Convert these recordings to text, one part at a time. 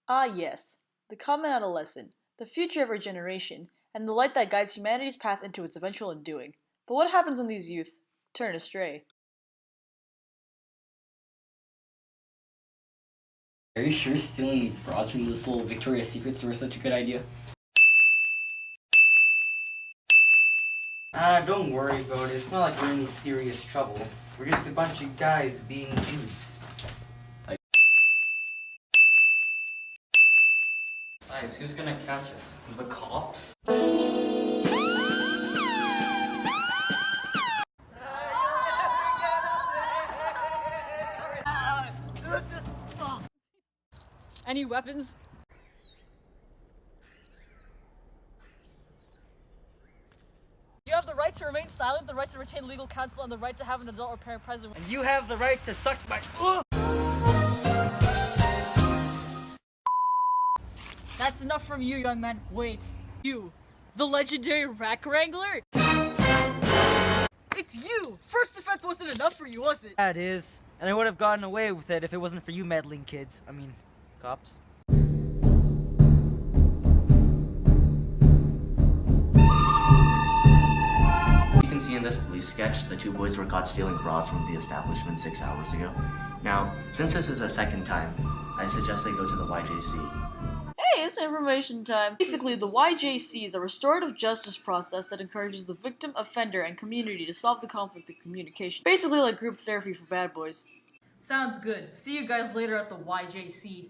Ah yes, the common adolescent, the future of our generation, and the light that guides humanity's path into its eventual undoing. But what happens when these youth turn astray? Are you sure stealing bras from this little Victoria's Secret store is such a good idea? Don't worry about it. It's not like we're in any serious trouble. We're just a bunch of guys being dudes. Besides, who's gonna catch us? The cops? Any weapons? You have the right to remain silent, the right to retain legal counsel, and the right to have an adult or parent present. And you have the right to suck my. That's enough from you, young man. Wait. You, the legendary rack wrangler? It's you! First offense wasn't enough for you, was it? That is. And I would have gotten away with it if it wasn't for you meddling kids. I mean, cops. You can see in this police sketch, the two boys were caught stealing bras from the establishment 6 hours ago. Now, since this is a second time, I suggest they go to the YJC. Hey, it's information time. Basically, the YJC is a restorative justice process that encourages the victim, offender, and community to solve the conflict of communication. Basically like group therapy for bad boys. Sounds good. See you guys later at the YJC.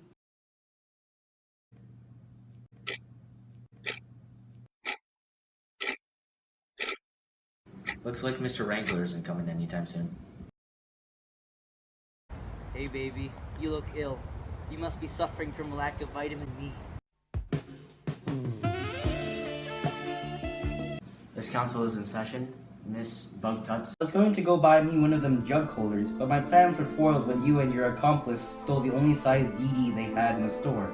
Looks like Mr. Wrangler isn't coming anytime soon. Hey baby, you look ill. You must be suffering from a lack of vitamin D. This council is in session. Miss Bugtuts. I was going to go buy me one of them jug holders, but my plans were foiled when you and your accomplice stole the only size DD they had in the store.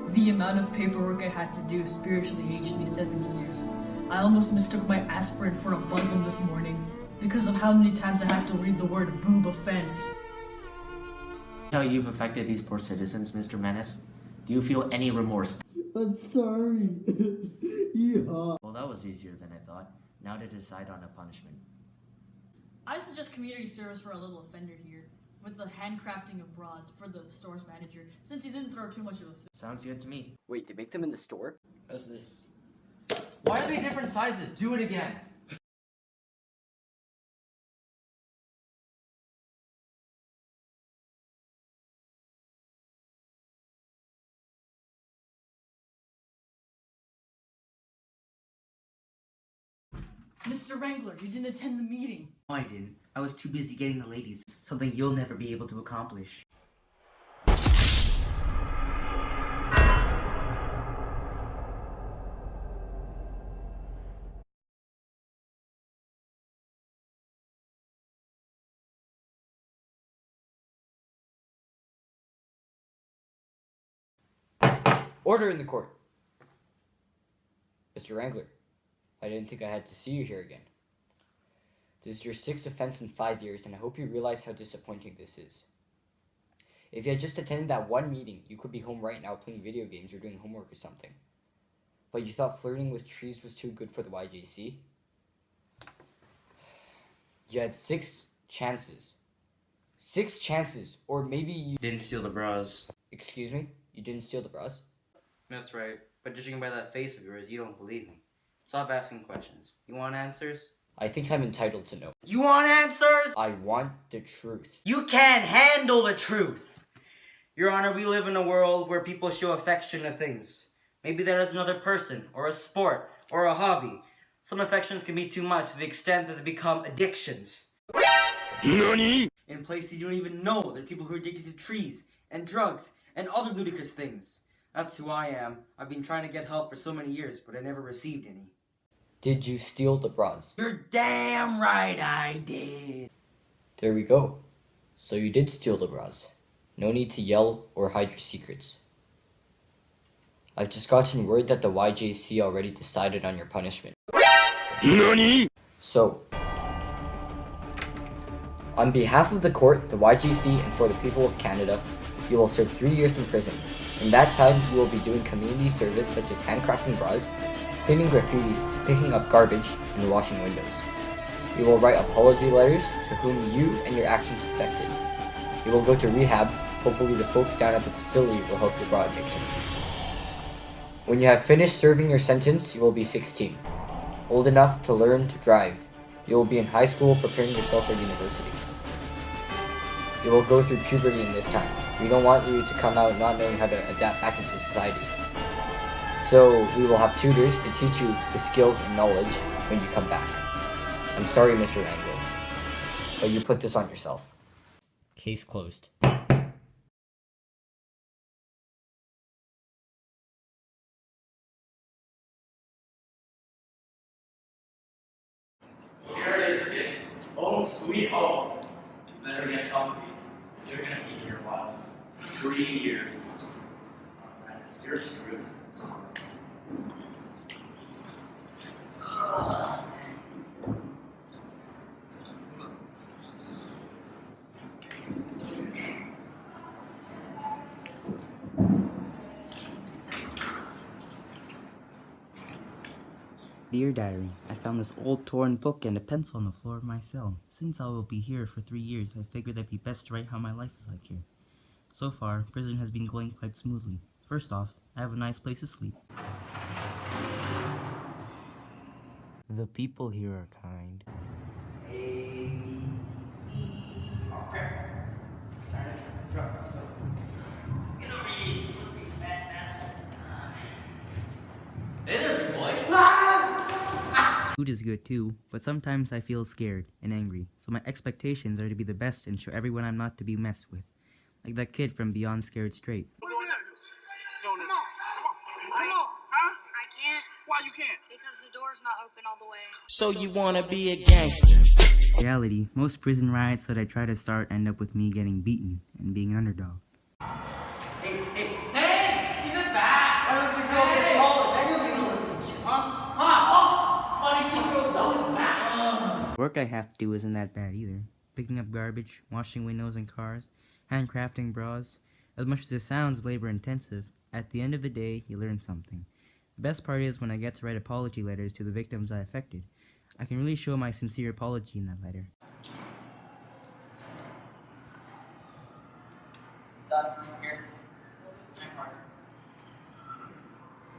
The amount of paperwork I had to do spiritually aged me 70 years. I almost mistook my aspirin for a bosom this morning because of how many times I had to read the word boob offense. How you've affected these poor citizens, Mr. Menace? Do you feel any remorse? I'm sorry. Yeah. Well, that was easier than I thought. Now to decide on a punishment. I suggest community service for a little offender here, with the handcrafting of bras for the store's manager, since he didn't throw too much of a fit. Sounds good to me. Wait, they make them in the store? How's this? Why are they different sizes? Do it again. Mr. Wrangler, you didn't attend the meeting. No, I didn't. I was too busy getting the ladies. Something you'll never be able to accomplish. Order in the court. Mr. Wrangler, I didn't think I had to see you here again. This is your 6th offense in 5 years, and I hope you realize how disappointing this is. If you had just attended that one meeting, you could be home right now playing video games or doing homework or something. But you thought flirting with trees was too good for the YJC? You had 6 chances. 6 chances, or maybe you... Didn't steal the bras. Excuse me? You didn't steal the bras? That's right. But judging by that face of yours, you don't believe me. Stop asking questions. You want answers? I think I'm entitled to know. You want answers? I want the truth. You can't handle the truth! Your Honor, we live in a world where people show affection to things. Maybe that is another person, or a sport, or a hobby. Some affections can be too much to the extent that they become addictions. NANI? In places you don't even know, there are people who are addicted to trees, and drugs, and other ludicrous things. That's who I am. I've been trying to get help for so many years, but I never received any. Did you steal the bras? You're damn right I did. There we go. So you did steal the bras. No need to yell or hide your secrets. I've just gotten word that the YJC already decided on your punishment. NANI? So, on behalf of the court, the YJC, and for the people of Canada, you will serve 3 years in prison. In that time, you will be doing community service such as handcrafting bras, cleaning graffiti, picking up garbage, and washing windows. You will write apology letters to whom you and your actions affected. You will go to rehab. Hopefully the folks down at the facility will help your bra addiction. When you have finished serving your sentence, you will be 16, old enough to learn to drive. You will be in high school preparing yourself for university. You will go through puberty in this time. We don't want you to come out not knowing how to adapt back into society. So we will have tutors to teach you the skills and knowledge when you come back. I'm sorry, Mr. Wrangler, but you put this on yourself. Case closed. Here it is again. Oh, sweet home. You better get comfy, because you're going to be here a while. 3 years. Alright, you're screwed. Dear Diary, I found this old torn book and a pencil on the floor of my cell. Since I will be here for 3 years, I figured it'd be best to write how my life is like here. So far, prison has been going quite smoothly. First off, I have a nice place to sleep. The people here are kind. Hey there, big boy. Food is good too, but sometimes I feel scared and angry, so my expectations are to be the best and show everyone I'm not to be messed with. Like that kid from Beyond Scared Straight. Come on. Huh? I can't. Why you can't? Because the door's not open all the way. So you wanna be a gangster? In reality, most prison riots that I try to start end up with me getting beaten and being an underdog. Hey! Hey, give it back. Why don't you go get taller? Then you'll be able to reach it, huh? Buddy, you throw those back. Work I have to do isn't that bad either. Picking up garbage, washing windows and cars, handcrafting bras. As much as it sounds labor intensive, at the end of the day, you learn something. The best part is when I get to write apology letters to the victims I affected. I can really show my sincere apology in that letter.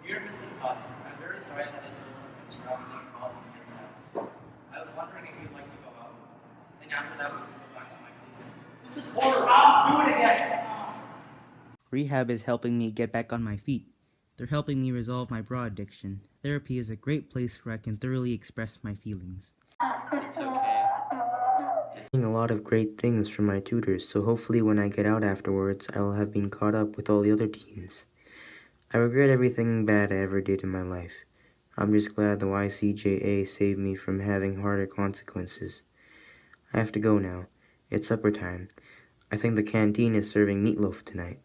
Dear Mrs. Tots, I'm very sorry that I stole something surrounding bras on the inside. I was wondering if you'd like to go out. And after that, we can go back to my place. This is horror. I'll do it again. Rehab is helping me get back on my feet. They're helping me resolve my bra addiction. Therapy is a great place where I can thoroughly express my feelings. It's okay. Seeing a lot of great things from my tutors, so hopefully when I get out afterwards, I will have been caught up with all the other teens. I regret everything bad I ever did in my life. I'm just glad the YCJA saved me from having harder consequences. I have to go now. It's supper time. I think the canteen is serving meatloaf tonight.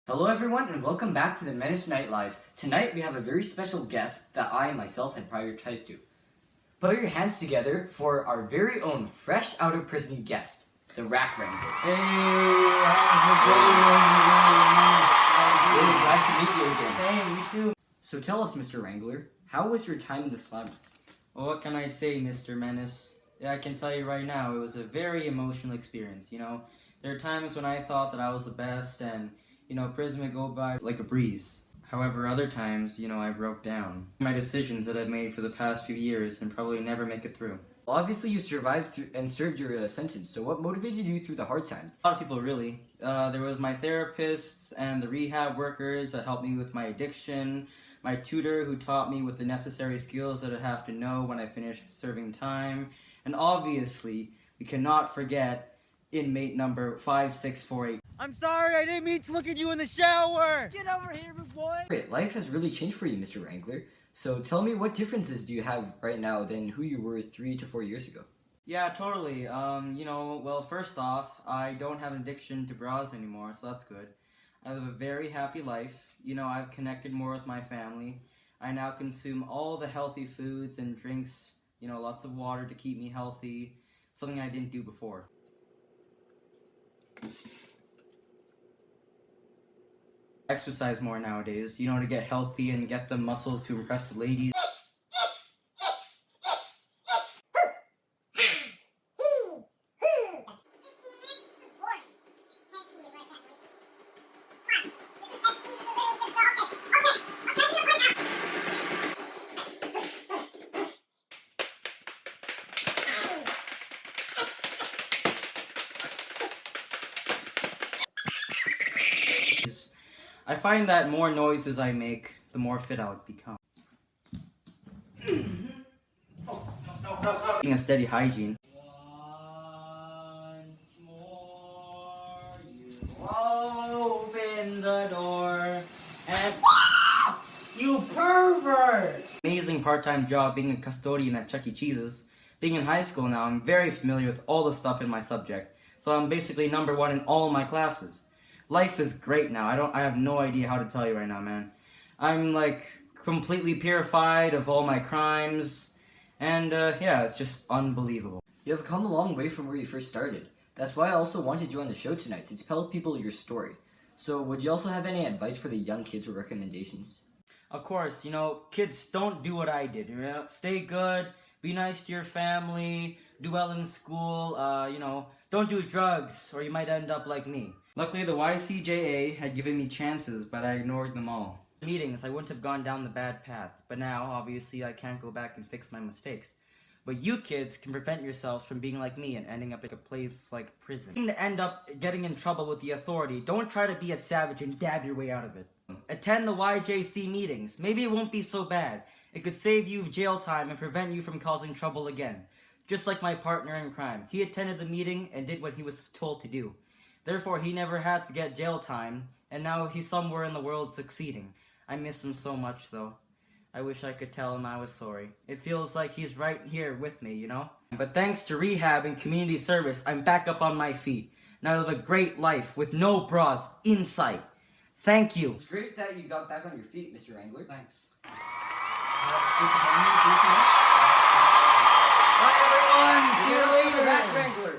Hello everyone and welcome back to the Menace Night Live. Tonight we have a very special guest that I myself had prioritized to. Put your hands together for our very own fresh out of prison guest, the Rack Wrangler. Hey, how's it going? Really glad to meet you again. Same, you too. So tell us, Mr. Wrangler, how was your time in the slum? Well, what can I say, Mr. Menace? Yeah, I can tell you right now, it was a very emotional experience, There are times when I thought that I was the best and, prison would go by like a breeze. However, other times, I broke down. My decisions that I've made for the past few years and probably never make it through. Well, obviously you survived through and served your sentence, so what motivated you through the hard times? A lot of people, really. There was my therapists and the rehab workers that helped me with my addiction, my tutor who taught me with the necessary skills that I have to know when I finish serving time, and obviously, we cannot forget inmate number 5648. I'm sorry, I didn't mean to look at you in the shower! Get over here, big boy. Great, life has really changed for you, Mr. Wrangler. So tell me, what differences do you have right now than who you were 3 to 4 years ago? Yeah, totally. Well, first off, I don't have an addiction to bras anymore, so that's good. I live a very happy life. I've connected more with my family. I now consume all the healthy foods and drinks, lots of water to keep me healthy. something I didn't do before. Exercise more nowadays, to get healthy and get the muscles to impress the ladies. I find that more noises I make, the more fit I'll become. Being a steady hygiene. Once more you open the door and you pervert! Amazing part-time job being a custodian at Chuck E. Cheese's. Being in high school now, I'm very familiar with all the stuff in my subject, so I'm basically number one in all my classes. Life is great now. I have no idea how to tell you right now, man. I'm like completely purified of all my crimes, and yeah, it's just unbelievable. You have come a long way from where you first started. That's why I also wanted you on the show tonight, to tell people your story. So would you also have any advice for the young kids or recommendations? Of course, kids, don't do what I did. Stay good, be nice to your family, do well in school, don't do drugs, or you might end up like me. Luckily, the YCJA had given me chances, but I ignored them all. In meetings, I wouldn't have gone down the bad path, but now, obviously, I can't go back and fix my mistakes. But you kids can prevent yourselves from being like me and ending up in a place like prison. To end up getting in trouble with the authority, don't try to be a savage and dab your way out of it. Attend the YJC meetings. Maybe it won't be so bad. It could save you jail time and prevent you from causing trouble again. Just like my partner in crime. He attended the meeting and did what he was told to do. Therefore, he never had to get jail time, and now he's somewhere in the world succeeding. I miss him so much, though. I wish I could tell him I was sorry. It feels like he's right here with me, But thanks to rehab and community service, I'm back up on my feet. Now I live a great life with no bras in sight. Thank you. It's great that you got back on your feet, Mr. Wrangler. Thanks. Bye, everyone! See you later! Rat Wrangler!